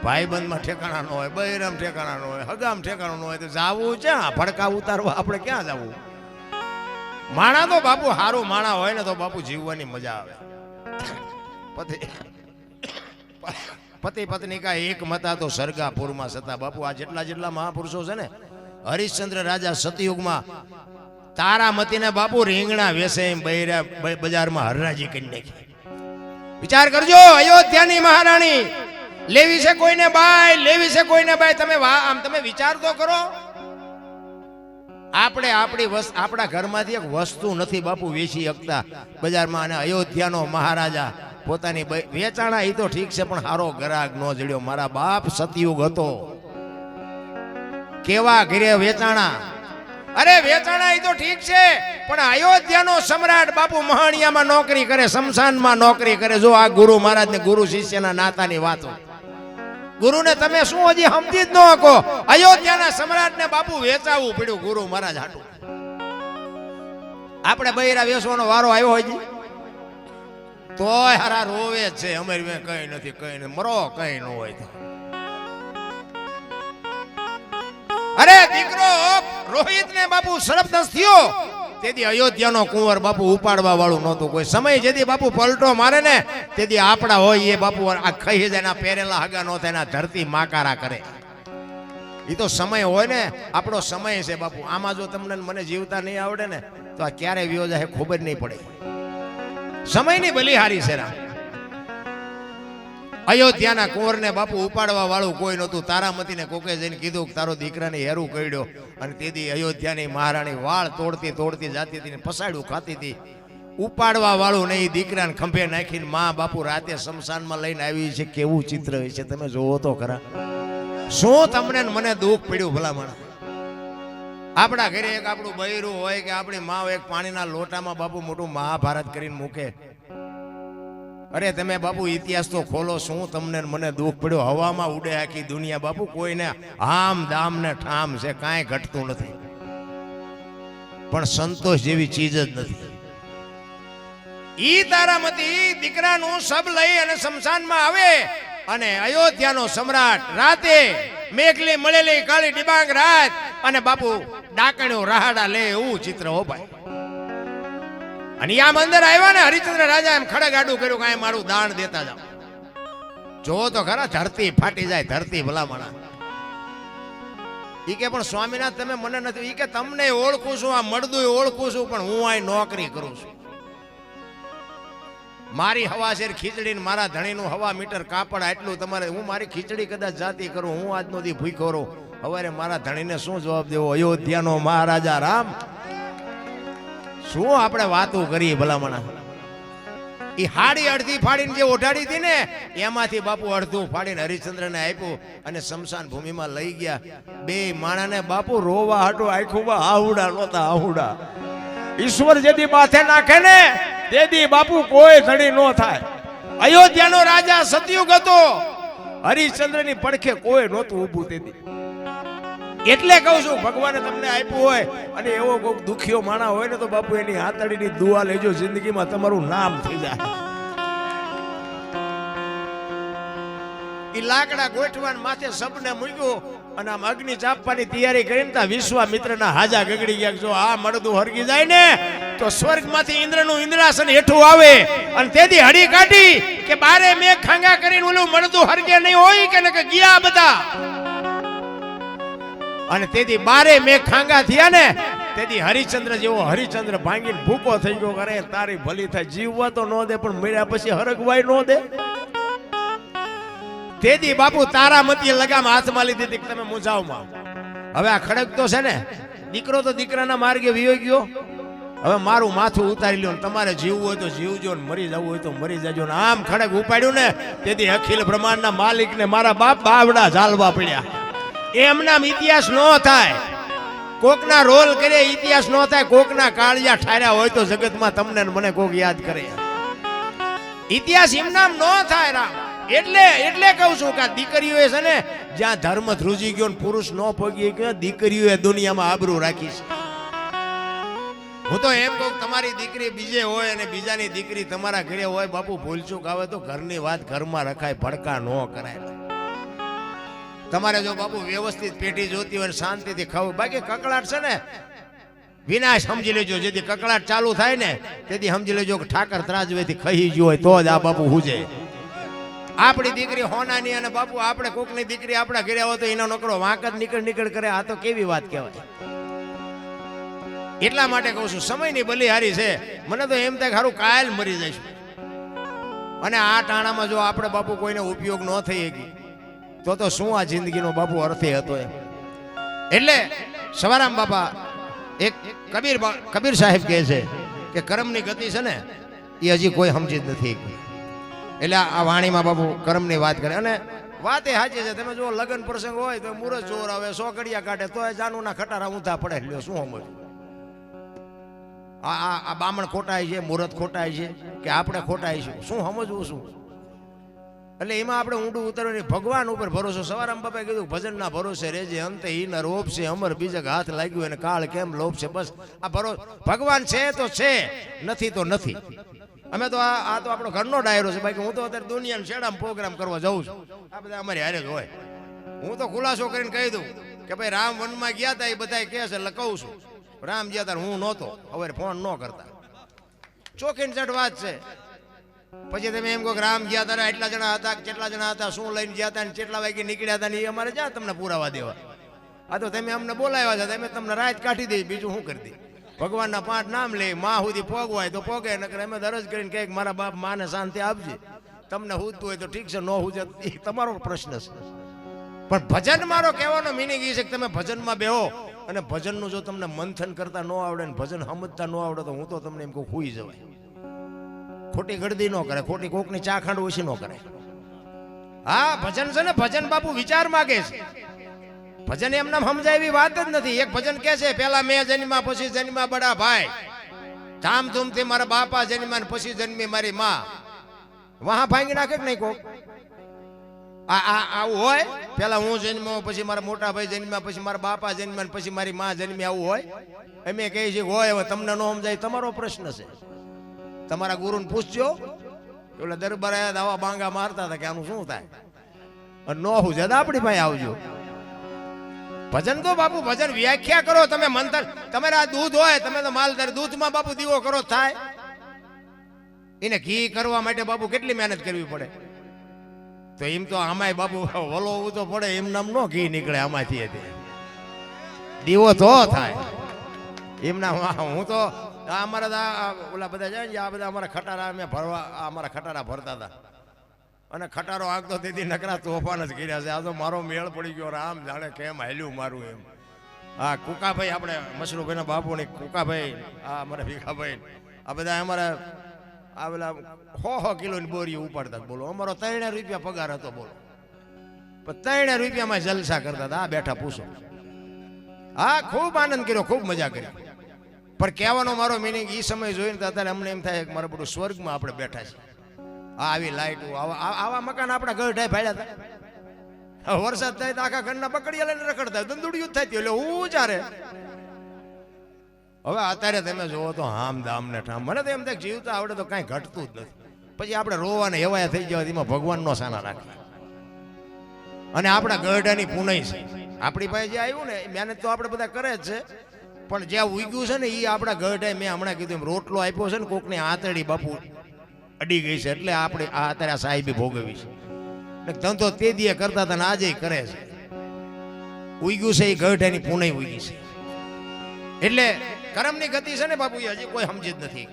ભાઈબંધમાં ઠેકાણા ન હોય, બૈરામ ઠેકાણા ન હોય, હગામ ઠેકાણું ન હોય તો જાવું ક્યાં? ભડકા ઉતારવા આપણે ક્યાં જવું? માણા તો બાપુ હારું માણા હોય ને તો બાપુ જીવવાની મજા આવે. પતિ પત્ની કા એક મતા તો સરગાપુરમાં સતા. બાપુ આ જેટલા મહાપુરુષો છે ને, હરિશ્ચંદ્ર રાજા સતયુગમાં તારામતીને બાપુ રીંગણા વેસે બૈરા બજારમાં હરરાજી કરી નાખી. વિચાર કરજો, અયોધ્યાની મહારાણી લેવી છે કોઈને બાય, લેવી છે કોઈને બાય. તમે વિચાર તો કરો. આપણે આપણા ઘરમાંથી એક વસ્તુ નથી બાપુ વેચી શકતા બજારમાં, અને અયોધ્યાનો મહારાજા પોતાની વેચાણા એ તો ઠીક છે, પણ હારો ગ્રાહક નો જડ્યો. મારા બાપ સતયુગ હતો, કેવા ઘરે વેચાણા. અરે વેચાણા એ તો ઠીક છે, પણ અયોધ્યાનો સમ્રાટ બાપુ મહાણિયામાં નોકરી કરે, શમશાનમાં નોકરી કરે. જો આ ગુરુ મહારાજ ને ગુરુ શિષ્યના નાતાની વાતો. ગુરુને તમે શું હજી સમજી જ ન શકો? અયોધ્યાના સમ્રાટને બાપુ વેચાવવું પડ્યું ગુરુ મહારાજ હાટું. આપણે બૈરા વેચવાનો વારો આવ્યો હોય તોય હારા રોવે જ છે. અમારી મેં કઈ નથી, કઈ નથી, મરો કઈ ન હોય તો. અરે દીકરો રોહિત ને બાપુ સરપદંશ થયો તેથી અયોધ્યાનો કુંવર બાપુ ઉપાડવા વાળું નહોતું કોઈ. સમય જેથી બાપુ પલટો મારે ને તેથી આપણા હોય એ બાપુ આ ખાઈ જાય, પહેરેલા હગા નો થાય, ધરતી માકારા કરે. એ તો સમય હોય ને, આપણો સમય છે બાપુ. આમાં જો તમને મને જીવતા નહીં આવડે ને તો આ ક્યારે વ્યો જાય ખબર નહીં પડે. સમયની બલિહારી છે. અયોધ્યાના કુંવરને બાપુ ઉપાડવા વાળું કોઈ નહોતું. તારામતીને કોકે જઈને કીધું કે તારો દીકરાને હેરું કર્યો, અને તેથી અયોધ્યાની મહારાણી વાળ તોડતી જાતી હતી ને પસાડ્યું ખાતી હતી. ઉપાડવા વાળું નહીં, દીકરાને ખંભે નાખીને માં બાપુ રાતે શમશાનમાં લઈને આવી છે. કેવું ચિત્ર હોય છે તમે જોવો તો ખરા. શું તમને મને દુઃખ પડ્યું ભલામણ? આપણા ઘરે એક આપણું બૈરું હોય કે આપણી માં એક પાણીના લોટામાં બાપુ મોટું મહાભારત કરીને મૂકે. અરે તમે બાપુ ઇતિહાસ તો ખોલો, શું તમને મને દુઃખ પડ્યું? હવામાં ઉડે આખી દુનિયા બાપુ, કોઈને આમ દામ ને ઠામ છે, કાંઈ ઘટતું નથી. પણ સંતોષ જેવી ચીજ જ નથી. ઈ તારામતી દીકરાનું સબ લઈ અને શમશાનમાં આવે, અને અયોધ્યાનો સમ્રાટ રાતે મેઘલી મળેલી કાળી ડિબાંગ રાત, અને બાપુ ડાકણ્યો રાહડા લે એવું ચિત્ર હો ભાઈ. અને આમ અંદર આવ્યા ને હરિશ્ચંદ્ર રાજા એમ ખડગ આડું કર્યું, કાંઈ મારું દાન દેતા જાવ. જો તો ખરા ધરતી ફાટી જાય, ધરતી ભલામણા. ઈ કે પણ સ્વામિનાથ તમે મને નથી, ઈ કે તમને ઓળખું છું, આ મળદું ઓળખું છું, પણ હું આ નોકરી કરું છું. મારી હવા શેર ખીચડી ને મારા ધણીનું હવા મીટર કાપડ આટલું તમારે. હું મારી ખીચડી કદાચ જાતી કરું, હું આજનો દી ભૂખ્યો રહું, હવે મારા ધણીને શું જવાબ દેવો? અયોધ્યાનો મહારાજા રામ. શું આપણે વાતો કરીએ ભલામણા? એ હાડી અડધી ફાડીને જે ઓઢાડી હતી ને એમાંથી બાપુ અડધું ફાડીને હરિશ્ચંદ્રને આપ્યું, અને શમશાન ભૂમિમાં લઈ ગયા. બે માણાને બાપુ રોવા હાટું આંખોમાં આહુડા નહોતા, આહુડા. ઈશ્વર જેથી માથે નાખે ને તેથી બાપુ કોઈ ધણી નો થાય. અયોધ્યાનો રાજા સતયુગ હતો, હરિશ્ચંદ્રની પડખે કોઈ નહોતું ઊભું તેથી. એટલે કહું છું, ભગવાને તમને આપ્યું હોય અને એવો કોઈક દુખિયો માણા હોય ને તો બાપુ એની હાથડીની દુઆ લેજો, જિંદગીમાં તમારું નામ થઈ જાય. ઈ લાકડા ગોઠવાન માથે સબને મૂક્યું અને આમ અગ્નિ ચાપવાની તૈયારી કરીને તા વિશ્વામિત્રના હાજા ગગડી ગયા. જો આ મળદું હરગી જાય ને તો સ્વર્ગમાંથી ઇન્દ્રનું ઇન્દ્રાસન હેઠું આવે, અને તેથી હડી કાઢી કે બારે મેઘ ખાંગા કરીને ઓલું મળદું હરગે નહીં હોય કે ગયા બધા. અને તેથી બારે મેઘ ખાંગા થયા ને તેથી હરિશ્ચંદ્ર જેવો હરિશ્ચંદ્ર ભાંગીને ભૂકો થઈ ગયો. કરે તારી ભલી થાય, જીવવા તો ન દે પણ મળ્યા પછી હરગવાય ન દે. તેથી બાપુ તારામતીએ લગામ હાથમાં લીધી હતી કે તમે મુંજાવમાં. હવે આ ખડક તો છે ને, દીકરો તો દીકરાના માર્ગે વિયો ગયો, હવે મારું માથું ઉતારી લ્યો, તમારે જીવવું હોય તો જીવજો ને મરી જવું હોય તો મરી જજો. ને આમ ખડક ઉપાડ્યું ને તેથી અખિલ બ્રહ્માંડના માલિક ને મારા બાપ બાવડા ઝાલવા પડ્યા. એમના ઇતિહાસ ન થાય, કોકના રોલ કરે ઇતિહાસ ન થાય, કોકના કાળિયા ઠાર્યા હોય તો જગતમાં તમને મને કોક યાદ કરે. ઇતિહાસ એમનામ ન થાય રામ. એટલે કહું છું કે દીકરીઓ છે ને, જ્યાં ધર્મ ધ્રુજી ગયો પુરુષ ન પગી ગયો, દીકરીઓએ દુનિયામાં આબરૂ રાખી છે. હું તો એમ કહું, તમારી દીકરી બીજે હોય અને બીજાની દીકરી તમારા ઘરે હોય, બાપુ ભૂલચૂક આવે તો ઘરની વાત ઘરમાં રખાય, ભડકા ન કરાય. તમારે જો બાપુ વ્યવસ્થિત પેટી જોતી હોય શાંતિથી ખાવું, બાકી કકળાટ છે ને વિનાશ સમજી લેજો. જેથી કકળાટ ચાલુ થાય ને તેથી સમજી લેજો કે ઠાકર ત્રાજવેથી ખાઈ ગયો હોય તો જ આ બાપુ હુજે. આપણી દીકરી હોનાની અને બાપુ આપણે કોકની દીકરી આપણા ઘરે હોય તો એનો નકરો વાંક જ નીકળ કરે. આ તો કેવી વાત કહેવાય. એટલા માટે કહું છું સમયની બલિહારી છે. મને તો એમ થાય સારું કાયલ મરી જઈશું. અને આ ટાણામાં જો આપણે બાપુ કોઈને ઉપયોગ ન થઈ શકી તો શું આ જિંદગીનો બાપુ અર્થે હતો એમ. એટલે સવારામ બાપા એક કબીર સાહેબ કહે છે કે કર્મની ગતિ છે ને એ હજી કોઈ સમજી જ નથી. એટલે આ વાણીમાં બાપુ કર્મની વાત કરે અને વાત એ સાચી છે. તમે જો લગ્ન પ્રસંગ હોય તો મુરત જોર આવે, સોકડિયા કાઢે તો જાનુના ખટારા ઊંધા પડે. લ્યો શું સમજ? આ બામણ ખોટાય છે, મુહૂર્ત ખોટાય છે કે આપણે ખોટાય છે? શું સમજવું શું? એટલે એમાં આપણે ઊંડું ઉતરવાની ભગવાન ઉપર ભરોસો. સવારામ બાપાએ કીધું ભજનના ભરોસે રહેજે, અંતે ઈન રોપ છે અમર બીજક હાથ લાગ્યું એને કાળ કેમ લોપ છે. બસ આ ભગવાન છે તો છે, નથી તો નથી. અમે તો આ તો આપણો ઘરનો ડાયરો છે. બાકી હું તો અત્યારે દુનિયાના શેડામાં પ્રોગ્રામ કરવા જાઉં છું. આ બધા અમારી હારે જ હોય. હું તો ખુલાસો કરીને કહી દઉં કે ભાઈ રામ વનમાં ગયા હતા એ બધા કહે છે એટલે કહું છું. રામ ગયા હતા હું નહોતો, હવે ફોન ન કરતા. ચોખીન ચટ વાત છે. પછી તમે એમ કહો કે રામ ગયા હતા એટલા જણા હતા, કેટલા જણા હતા, શું લઈને ગયા હતા, કેટલા વાગે નીકળ્યા હતા, એ અમારે જ્યાં તમને પુરાવા દેવા. આ તો તમે અમને બોલાવ્યા છે, તમે તમને રાત કાઢી દઈ, બીજું શું કરી દે. ભગવાનના 5 નામ લે, માં સુધી પોગવાય તો પોગે, નકર અમે દરજ કરીને કહે મારા બાપ માને શાંતિ આપજે. તમને હુજતું હોય તો ઠીક છે, ન હુજે એ તમારો પ્રશ્ન છે. પણ ભજન મારો કહેવાનો મિનિંગ એ છે કે તમે ભજનમાં બેહો અને ભજનનું જો તમને મંથન કરતા ન આવડે ને ભજન સમજતા ન આવડે તો હું તો તમને એમ કહું ખુઈ જવાય. ખોટી ગળદી ન કરે, ખોટી કોકની ચા ખાંડ ઓછી ન કરે. હા ભજન છે ને, ભજન બાપુ વિચાર માગે છે. ભજન એમ નામ સમજાય એવી વાત જ નથી. એક ભજન કે છે પેલા મેં જન્મા પછી જન્મા બડા ભાઈ, ધામધૂમથી મારા બાપા જન્મ્યા પછી જન્મી મારી માં. વહા ભાંગી નાખે કે નહીં કોક? આવું હોય? પેલા હું જન્મ્યો પછી મારા મોટા ભાઈ જન્મ્યા પછી મારા બાપા જન્મ્યા પછી મારી માં જન્મી, આવું હોય? અમે કહીએ છીએ હોય. હવે તમને ન સમજાય તમારો પ્રશ્ન છે. તમારા ગુરુને પૂછજો. એટલે દરબાર આવા બાંગા મારતા હતા કે આનું શું થાય. ન હું જદ આપણી પાસે આવજો. ભજન તો બાપુ ભજન વ્યાખ્યા કરો તમે. મંથન તમારે આ દૂધ હોય, તમે તો માલદાર, દૂધમાં બાપુ દીવો કરો થાય? એને ઘી કરવા માટે બાપુ કેટલી મહેનત કરવી પડે. તો એમ તો આમાંય બાપુ વલોવું તો પડે. એમ નામ નો ઘી નીકળે આમાંથી. દીવો તો થાય એમ ના. હું તો અમારા ઓલા બધા જાય ને, આ બધા અમારા ખટારા અમે ભરવા, અમારા ખટારા ભરતા હતા અને ખટારો આગતો તેથી નકરા તોફાન જ કર્યા છે. આ તો મારો મેળ પડી ગયો. રામ જાણે કેમ હાલ્યું મારું એમ. હા કુકાભાઈ, આપણે મશરૂભાઈના બાપુ ને કુકાભાઈ, આ અમારા ભીખાભાઈ, આ બધા અમારા આ પેલા 100 કિલોની બોરી ઉપાડતા. બોલો અમારો 3 રૂપિયા પગાર હતો. બોલો 3 રૂપિયામાં જલસા કરતા હતા. આ બેઠા પૂછો. હા ખૂબ આનંદ કર્યો, ખૂબ મજા કરી. પણ કહેવાનો મારો મિનિંગ એ સમય જોઈને તો અત્યારે અમને એમ થાય કે મારું બધું સ્વર્ગમાં આપણે બેઠા છે. આવી લાઈટો, આવા મકાન આપણા ઘર ઢાઈ ફાડ્યા હતા. વરસાદ થાય તો આખા ઘરના પકડી લઈને રખડતા, દંદુડિયું થતી. એટલે હું ચારે હવે અત્યારે તમે જોવો તો હામ દામ ને ઠામ. મને તો એમ થાય જીવતા આવડે તો કાંઈ ઘટતું જ નથી. પછી આપણે રોવાને હેવાયા થઈ જવા એમાં ભગવાનનો સાના રાખે. અને આપણા ગઢાની પુનઈ છે. આપણી પાસે જે આવ્યું ને મહેનત તો આપણે બધા કરે જ છે, પણ જ્યાં ઉગ્યું છે ને એ આપણા ગઢાએ. મેં હમણાં કીધું એમ રોટલો આપ્યો છે ને કોકની આંતરડી બાપુ અડી ગઈ છે, એટલે આપણે આ અત્યારે આ સાહેબી ભોગવી છે. ધંધો તે દીએ કરતા હતા ને આજે કરે છે. ઉગ્યું છે એ ગઢાની પુનઈ ઉગી છે. એટલે કર્મની ગતિ છે ને બાપુ, હજી કોઈ સમજી જ નથી.